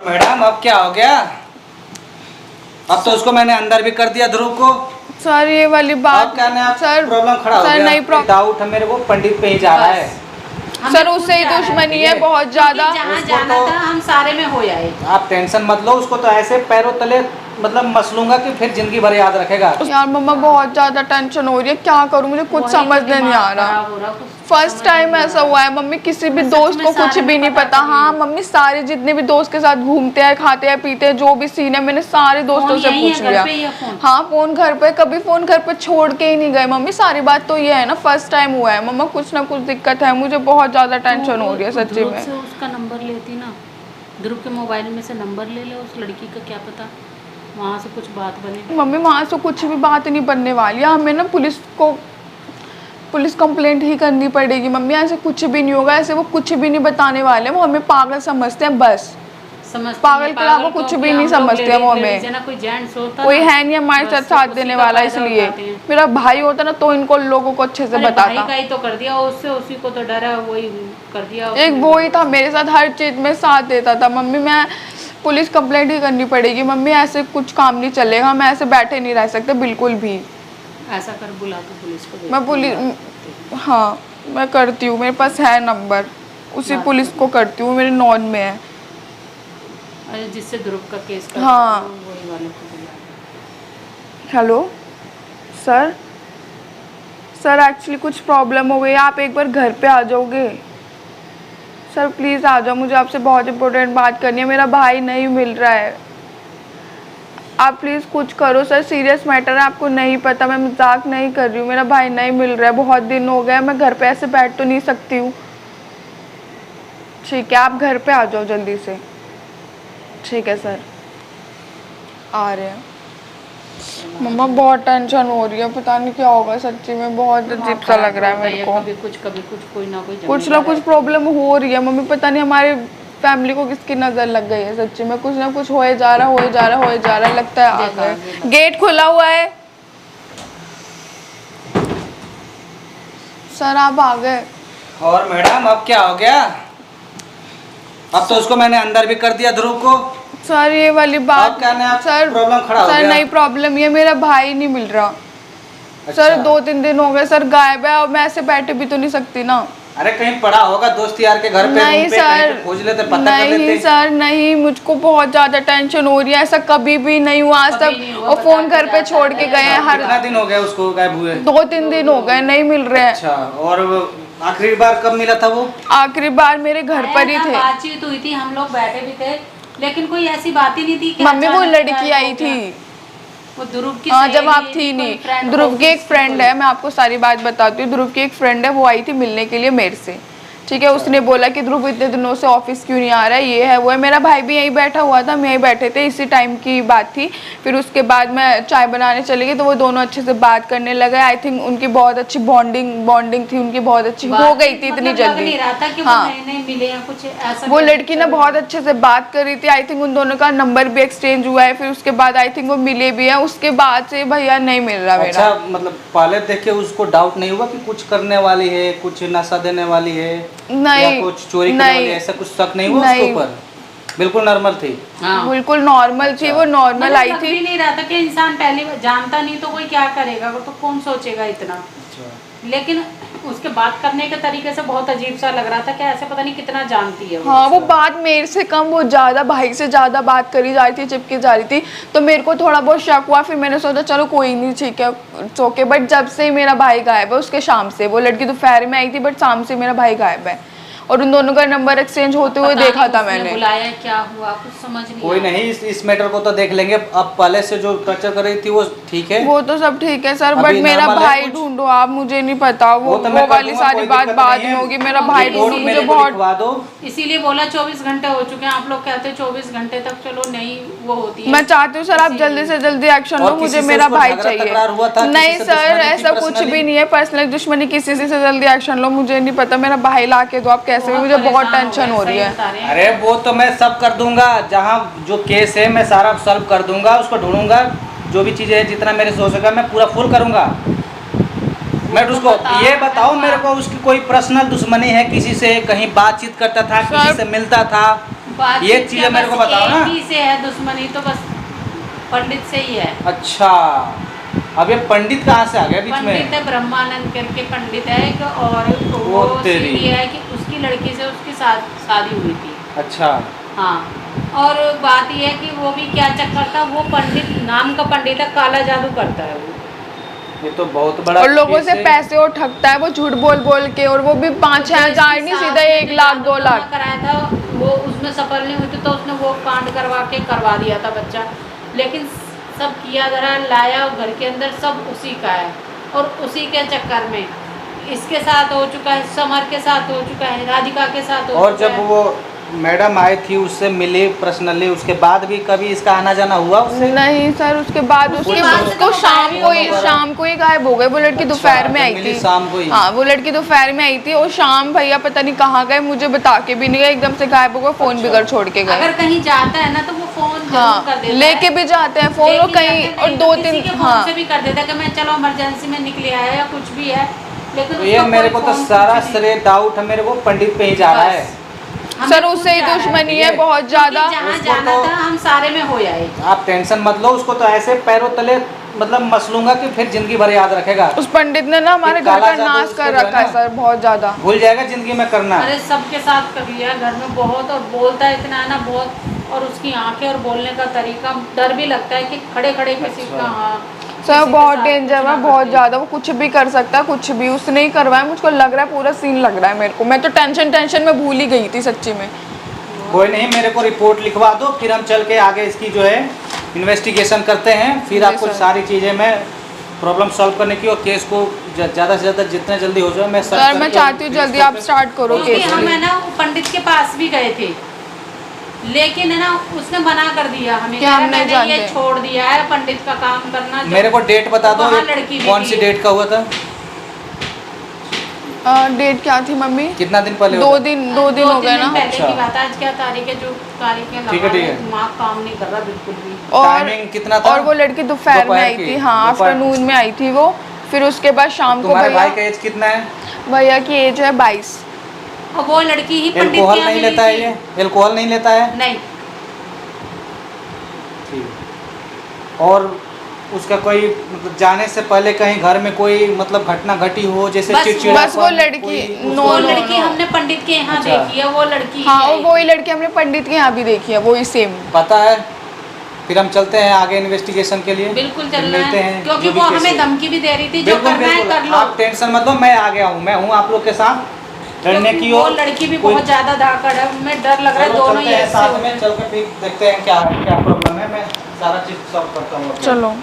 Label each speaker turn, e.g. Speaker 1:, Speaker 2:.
Speaker 1: Madam अब क्या हो गया? अब तो उसको मैंने अंदर भी कर दिया ध्रुव को।
Speaker 2: सर ये वाली बात
Speaker 1: क्या नहीं,
Speaker 2: सर
Speaker 1: प्रॉब्लम खड़ा हो
Speaker 2: सर
Speaker 1: गया।
Speaker 2: नहीं
Speaker 1: डाउट है मेरे को, पंडित पे ही जा रहा है।
Speaker 2: सर उससे ही दुश्मनी है बहुत ज्यादा।
Speaker 3: जहाँ जाना था हम सारे में हो जाए।
Speaker 1: आप टेंशन मत लो, उसको तो ऐसे पैरों तले मतलब मसलूंगा कि फिर जिंदगी भर याद रखेगा।
Speaker 2: यार मम्मा बहुत ज्यादा टेंशन हो रही है, क्या करूं मुझे कुछ समझ नहीं आ रहा। फर्स्ट टाइम ऐसा हुआ है मम्मी, किसी भी दोस्त को कुछ भी नहीं पता। हाँ मम्मी, सारे जितने भी दोस्त के साथ घूमते हैं, खाते हैं, पीते हैं, जो भी सीन है मैंने सारे दोस्तों से पूछ लिया। हाँ फोन घर पे, कभी फोन घर पे छोड़ के ही नहीं गए मम्मी। सारी बात तो ये है ना, फर्स्ट टाइम हुआ है मम्मा, कुछ ना कुछ दिक्कत है, मुझे बहुत ज्यादा टेंशन हो रही है सच्ची में।
Speaker 3: उसका नंबर लेती ना, ध्रुव के मोबाइल में से नंबर ले ले उस लड़की का, क्या पता वहाँ से कुछ बात बने।
Speaker 2: मम्मी वहाँ से कुछ भी बात नहीं बनने वाली है, हमें ना पुलिस कंप्लेंट ही करनी पड़ेगी मम्मी। ऐसे कुछ भी नहीं होगा, ऐसे वो कुछ भी नहीं बताने वाले, वो हमें पागल समझते हैं बस। पागल के अलावा कुछ भी नहीं समझते हैं वो हमें। कोई है नहीं हमारे साथ देने वाला, इसलिए मेरा भाई होता ना तो इनको लोगों को अच्छे से बताता।
Speaker 3: भाई का ही तो कर दिया उससे, उसी को तो डर है, वही कर दिया।
Speaker 2: एक वो ही था मेरे साथ, हर चीज में साथ देता था मम्मी। मैं पुलिस कंप्लेंट ही करनी पड़ेगी मम्मी, ऐसे कुछ काम नहीं चलेगा, मैं ऐसे बैठे नहीं रह सकते बिल्कुल भी।
Speaker 3: ऐसा कर, बुला के पुलिस को।
Speaker 2: मैं पुलिस, हाँ मैं करती हूँ, मेरे पास है नंबर, उसी पुलिस को करती हूँ, मेरे नॉन में है।
Speaker 3: अरे जिससे ध्रुव का केस कर,
Speaker 2: हाँ
Speaker 3: वही वाले को बुला।
Speaker 2: हेलो सर एक्चुअली कुछ प्रॉब्लम हो गई, आप एक बार घर पे आ जाओगे सर? प्लीज़ आ जाओ, मुझे आपसे बहुत इंपॉर्टेंट बात करनी है, मेरा भाई नहीं मिल रहा है। आप प्लीज़ कुछ करो सर, सीरियस मैटर है, आपको नहीं पता, मैं मजाक नहीं कर रही हूँ। मेरा भाई नहीं मिल रहा है, बहुत दिन हो गए, मैं घर पे ऐसे बैठ तो नहीं सकती हूँ। ठीक है आप घर पे आ जाओ जल्दी से। ठीक है सर, आ रहे हैं। मम्मा बहुत टेंशन हो रही है, पता नहीं क्या होगा सच्ची में, बहुत अजीब सा लग रहा है मेरे को।
Speaker 3: कभी कुछ कोई ना
Speaker 2: कुछ प्रॉब्लम हो रही है मम्मी, पता नहीं हमारे फैमिली को किसकी नजर लग गई है सच्ची में। कुछ ना कुछ होए जा रहा है, लगता है आ गए। गेट खुला हुआ है सर, आप आ गए।
Speaker 1: और मैडम अब क्या हो गया? अब तो उसको मैंने अंदर भी कर दिया ध्रुव को।
Speaker 2: सर ये वाली बात
Speaker 1: क्या नहीं,
Speaker 2: सर
Speaker 1: प्रॉब्लम खड़ा हो
Speaker 2: सर
Speaker 1: गया।
Speaker 2: नहीं प्रॉब्लम ये, मेरा भाई नहीं मिल रहा।
Speaker 1: अच्छा।
Speaker 2: सर 2-3 दिन हो गए सर, गायब है, और मैं ऐसे बैठे भी तो नहीं सकती ना।
Speaker 1: अरे कहीं पड़ा होगा दोस्त यार के घर पे,
Speaker 2: नहीं
Speaker 1: रूम पे,
Speaker 2: सर,
Speaker 1: कहीं पे खोज लेते, पता कर लेते।
Speaker 2: नहीं सर नहीं, मुझको बहुत ज्यादा टेंशन हो रही है, ऐसा कभी भी नहीं हुआ आज तक। और फोन घर पे छोड़ के गए हैं।
Speaker 1: कितना दिन हो गया उसको गायब हुए?
Speaker 2: 2-3 दिन हो गए, नहीं मिल रहे हैं।
Speaker 1: अच्छा, और आखिरी बार कब मिला था वो?
Speaker 2: आखिरी बार मेरे घर पर ही थे।
Speaker 3: बातचीत हुई थी, हम लोग बैठे भी थे, लेकिन कोई ऐसी बात ही नहीं थी कि
Speaker 2: मम्मी वो लड़की आई थी,
Speaker 3: वो ध्रुव की,
Speaker 2: हाँ जब आप थी नहीं। ध्रुव की एक फ्रेंड है, मैं आपको सारी बात बताती हूँ। ध्रुव की एक फ्रेंड है, वो आई थी मिलने के लिए मेरे से, ठीक है। उसने बोला कि ध्रुव इतने दिनों से ऑफिस क्यों नहीं आ रहा है, ये है वो है। मेरा भाई भी यहीं बैठा हुआ था, हम यहीं बैठे थे, इसी टाइम की बात थी। फिर उसके बाद मैं चाय बनाने चली गई, तो वो दोनों अच्छे से बात करने लगे। आई थिंक उनकी बहुत अच्छी बॉन्डिंग थी उनकी, बहुत अच्छी हो गई थी इतनी जल्दी। हाँ वो लड़की ना बहुत अच्छे से बात कर रही थी। आई थिंक उन दोनों का नंबर भी एक्सचेंज हुआ है, फिर उसके बाद आई थिंक वो मिले भी है। उसके बाद से भैया नहीं मिल रहा मेरा।
Speaker 1: अच्छा, मतलब पहले देख के उसको डाउट नहीं हुआ कि कुछ करने वाली है, कुछ नशा देने वाली है,
Speaker 2: नहीं
Speaker 1: या कुछ चोरी करने वाली है, ऐसा कुछ शक नहीं हुआ उसके ऊपर? बिल्कुल नॉर्मल थी।
Speaker 3: हाँ।
Speaker 2: बिल्कुल नॉर्मल थी, वो नॉर्मल आई थी।
Speaker 3: भी नहीं रहा था कि इंसान पहले जानता नहीं तो कोई क्या करेगा, वो तो कौन सोचेगा इतना। लेकिन उसके बात करने के तरीके से बहुत अजीब सा लग रहा था कि ऐसे पता नहीं कितना जानती है वो।
Speaker 2: हाँ वो बात मेरे से कम, वो ज्यादा भाई से ज्यादा बात करी जा रही थी, चिपकी जा रही थी, तो मेरे को थोड़ा बहुत शक हुआ। फिर मैंने सोचा चलो कोई नहीं, ठीक है ओके। बट जब से मेरा भाई गायब है, उसके शाम से, वो लड़की दोपहर में आई थी बट शाम से मेरा भाई गायब है। और उन दोनों का नंबर एक्सचेंज होते हुए देखा था मैंने।
Speaker 3: बुलाया क्या हुआ कुछ समझ नहीं।
Speaker 1: कोई नहीं, इस मैटर को तो देख लेंगे। अब पहले से जो टॉर्चर कर रही थी वो ठीक है?
Speaker 2: वो तो सब ठीक है सर, बट मेरा भाई ढूंढो आप, मुझे नहीं पता। वो वाली सारी बात बाद में होगी। मेरा भाई ढूंढो, मुझे बहुत,
Speaker 3: इसीलिए बोला 24 घंटे हो चुके हैं। आप लोग कहते 24 घंटे तक चलो नहीं वो होती है।
Speaker 2: मैं चाहती हूँ सर आप जल्दी से जल्दी एक्शन लो, मुझे मेरा भाई चाहिए। नहीं सर ऐसा कुछ भी नहीं है, पर्सनल दुश्मनी किसी से जल्दी एक्शन लो, मुझे नहीं पता। मेरा भाई ला के दो आप कैसे भी, मुझे बहुत टेंशन हो रही है।
Speaker 1: अरे वो तो मैं सब कर दूंगा, जहाँ जो केस है मैं सारा सॉल्व कर दूंगा, उसको ढूंढूंगा, जो भी चीजें है जितना मेरे से हो सका मैं पूरा फुल करूंगा। मैं उसको ये बताओ मेरे को, उसकी कोई पर्सनल दुश्मनी है किसी से, कहीं बातचीत करता था, किसी से मिलता था?
Speaker 3: बात
Speaker 1: ये चीजें मेरे को बताओ ना।
Speaker 3: एक ही से है दुश्मनी तो बस पंडित से ही है।
Speaker 1: अच्छा, अब ये पंडित कहाँ से आ गया बीच
Speaker 3: पंडित
Speaker 1: में?
Speaker 3: है ब्रह्मानंद करके पंडित है एक, और
Speaker 1: वो
Speaker 3: वो
Speaker 1: तेरी।
Speaker 3: सीधी है कि उसकी लड़की से उसकी शादी हुई थी।
Speaker 1: अच्छा,
Speaker 3: हाँ, और बात यह है कि वो भी क्या चक्कर था, वो पंडित नाम का पंडित है, काला जादू करता है वो।
Speaker 1: ये तो बहुत बड़ा
Speaker 2: और लोगों
Speaker 1: केस
Speaker 2: से
Speaker 1: है।
Speaker 2: पैसे वो ठगता है, वो झूठ बोल बोल के, और वो भी 5-6 हजार नहीं, सीधा 1 लाख 2 लाख।
Speaker 3: कराया था वो, उसमें सफल नहीं हुई थी तो उसने वो कांड करवा दिया था बच्चा। लेकिन सब किया धरा लाया घर के अंदर सब उसी का है, और उसी के चक्कर में इसके साथ हो चुका है, समर के साथ हो चुका है, राधिका के साथ हो
Speaker 1: और
Speaker 3: चुका
Speaker 1: जब
Speaker 3: है।
Speaker 1: वो मैडम आई थी उससे मिली पर्सनली, उसके बाद भी कभी इसका आना जाना हुआ उससे?
Speaker 2: नहीं सर, उसके बाद
Speaker 3: उसके बाद से
Speaker 2: उसको
Speaker 3: तो
Speaker 2: शाम को ही गायब हो गए। वो लड़की
Speaker 1: अच्छा,
Speaker 2: दोपहर में
Speaker 1: जब
Speaker 2: आई
Speaker 1: मिली
Speaker 2: थी।
Speaker 1: शाम को ही?
Speaker 2: हाँ, वो लड़की दोपहर में आई थी, और शाम भैया पता नहीं कहाँ गए, मुझे बता के भी नहीं गए, एकदम से गायब हो गए, फोन भी
Speaker 1: अच्छा।
Speaker 2: घर छोड़ के गए।
Speaker 3: अगर कहीं जाता है ना तो वो फोन जरूर
Speaker 2: हाँ,
Speaker 3: कर देता
Speaker 2: लेके
Speaker 3: है।
Speaker 2: भी जाते हैं फोन, वो
Speaker 3: लेके
Speaker 2: कहीं
Speaker 3: जाते हैं,
Speaker 2: और
Speaker 3: नहीं तो
Speaker 2: 2-3
Speaker 3: किसी के फोन से भी कर देता है कि मैं चलो इमरजेंसी में निकले आया या कुछ भी है। लेकिन
Speaker 1: तो ये
Speaker 3: उसका
Speaker 1: मेरे
Speaker 3: कोई
Speaker 1: को तो
Speaker 3: फोन
Speaker 1: सारा
Speaker 3: कुछ नहीं।
Speaker 1: श्रेय डाउट है मेरे को पंडित पे ही जा रहा है।
Speaker 3: हमें
Speaker 2: सर
Speaker 3: खुद
Speaker 2: उससे ही
Speaker 3: जा रहा है।
Speaker 2: दुश्मनी
Speaker 1: ठीक
Speaker 2: है
Speaker 1: है।
Speaker 2: बहुत ज्यादा।
Speaker 3: क्योंकि जहाँ
Speaker 1: उसको
Speaker 3: जाना
Speaker 1: तो-
Speaker 3: था हम सारे में हो जाए।
Speaker 1: आप टेंशन मत लो, उसको तो ऐसे पैरों तले मतलब मसलूंगा कि फिर जिंदगी भर याद रखेगा।
Speaker 2: उस पंडित ने ना हमारे
Speaker 1: ये
Speaker 2: घर
Speaker 1: काला
Speaker 2: का
Speaker 1: जादू
Speaker 2: नाश
Speaker 1: उसको
Speaker 2: कर
Speaker 1: जो है
Speaker 2: रखा है
Speaker 1: ना,
Speaker 2: सर, बहुत ज्यादा।
Speaker 1: भूल जाएगा जिंदगी में करना।
Speaker 3: अरे सबके साथ कर लिया घर में बहुत, और बोलता है इतना है ना बहुत, और उसकी आंखें और बोलने का तरीका, डर भी लगता है कि खड़े खड़े किसी
Speaker 1: अच्छा।
Speaker 3: का, हाँ
Speaker 2: सर
Speaker 3: किसी के
Speaker 2: बहुत
Speaker 3: साथ
Speaker 2: डेंजर
Speaker 3: कुछ ना
Speaker 2: है, बहुत
Speaker 3: करते।
Speaker 2: ज्यादा। वो कुछ भी कर सकता है, कुछ भी। उसने ही करवाया, मुझको लग रहा है पूरा सीन लग रहा है मेरे को। मैं तो टेंशन में भूल ही गई थी सच्ची में।
Speaker 1: कोई नहीं, मेरे को रिपोर्ट लिखवा दो, फिर हम चल के आगे इसकी जो है इन्वेस्टिगेशन करते हैं, फिर
Speaker 2: जी
Speaker 1: आपको
Speaker 2: सर।
Speaker 1: सारी चीज़ें मैं प्रॉब्लम सॉल्व करने की, और केस को ज़्यादा से ज़्यादा जितने जल्दी हो जाए मैं सर्च
Speaker 2: सर मैं
Speaker 1: करके
Speaker 2: चाहती हूँ
Speaker 1: और
Speaker 2: जल्दी
Speaker 1: इसको
Speaker 2: आप
Speaker 1: फिर-
Speaker 2: स्टार्ट करो
Speaker 3: क्योंकि
Speaker 2: केस।
Speaker 3: हम है ना वो पंडित के पास भी गए थे, लेकिन है ना उसने मना कर दिया हमें,
Speaker 2: क्या
Speaker 3: कह रहा,
Speaker 2: हम नहीं
Speaker 3: मैंने ये
Speaker 2: जानते?
Speaker 3: छोड़ दिया है पंडित का काम करना।
Speaker 1: मेरे को डेट बता दो,
Speaker 3: वहाँ
Speaker 1: ये
Speaker 3: लड़की भी
Speaker 1: कौन
Speaker 3: थी।
Speaker 1: सी डेट का हुआ था?
Speaker 2: डेट क्या थी मम्मी?
Speaker 1: कितना दिन पहले
Speaker 2: 2
Speaker 1: हुआ था?
Speaker 2: दिन 2 दिन हो गए ना।
Speaker 3: पहले
Speaker 1: अच्छा।
Speaker 3: की बात है। आज क्या तारीख है? जो तारीख है
Speaker 1: ठीक है, ठीक है।
Speaker 3: दिमाग काम नहीं कर रहा बिल्कुल भी।
Speaker 2: और
Speaker 1: टाइमिंग कितना था?
Speaker 2: और वो लड़की दोपहर में
Speaker 1: दोपहर
Speaker 2: आई
Speaker 1: की?
Speaker 2: थी। हाँ,
Speaker 1: दोपहर।
Speaker 2: आफ्टरनून में आई थी वो। फिर उसके बाद शाम को
Speaker 1: तुम्हारे भाई का
Speaker 2: भैया
Speaker 1: एज कितना है?
Speaker 2: भैया की एज है 22।
Speaker 3: और वो लड़की ही पंडित
Speaker 1: एल्कोहल
Speaker 3: के यहाँ
Speaker 1: नहीं
Speaker 3: मिली
Speaker 1: लेता है
Speaker 3: थी।
Speaker 1: ये? एल्कोहल नहीं लेता है?
Speaker 3: नहीं,
Speaker 1: ठीक। और उसका कोई मतलब जाने से पहले कहीं घर में कोई मतलब घटना घटी हो, जैसे
Speaker 3: बस
Speaker 1: चिड़चिड़ापन,
Speaker 2: बस वो लड़की-
Speaker 1: कोई
Speaker 2: नो,
Speaker 3: वो
Speaker 1: उसको-
Speaker 2: नो,
Speaker 3: लड़की
Speaker 2: नो।
Speaker 3: हमने पंडित के यहाँ
Speaker 1: अच्छा।
Speaker 3: देखी है, वो लड़की
Speaker 2: हाँ,
Speaker 3: है।
Speaker 2: और वही लड़की हमने पंडित के यहाँ भी देखी है, वही सेम।
Speaker 1: पता है? फिर हम चलते हैं आगे इन्वेस्टिगेशन के लिए।
Speaker 3: बिल्कुल
Speaker 1: फिर
Speaker 3: चलना
Speaker 1: मिलते
Speaker 3: है,
Speaker 1: हैं,
Speaker 3: क्योंकि
Speaker 1: जो भी
Speaker 3: वो
Speaker 1: केस
Speaker 3: हमें
Speaker 1: है।
Speaker 3: धमकी भी दे रही थी, जो
Speaker 1: बिल्कुल
Speaker 3: करना है
Speaker 1: बिल्कुल,
Speaker 3: कर लो।
Speaker 1: आप टेंशन मत लो, मैं आ गया हूँ, मैं हूँ आप लोग के साथ लड़ने
Speaker 3: क्योंकि
Speaker 1: की।
Speaker 3: वो
Speaker 1: और
Speaker 3: लड़की भी
Speaker 1: कोई-
Speaker 3: बहुत ज्यादा धाकड़ है, हमें डर लग रहा है
Speaker 1: चलो
Speaker 3: दोनों
Speaker 1: चलते
Speaker 3: ही
Speaker 1: हैं
Speaker 3: ऐसे
Speaker 1: साथ
Speaker 3: हो
Speaker 1: में,
Speaker 3: गए।
Speaker 1: चल के फिर देखते हैं क्या है, क्या प्रॉब्लम है, मैं सारा चीज सॉल्व करता हूँ।
Speaker 2: चलो।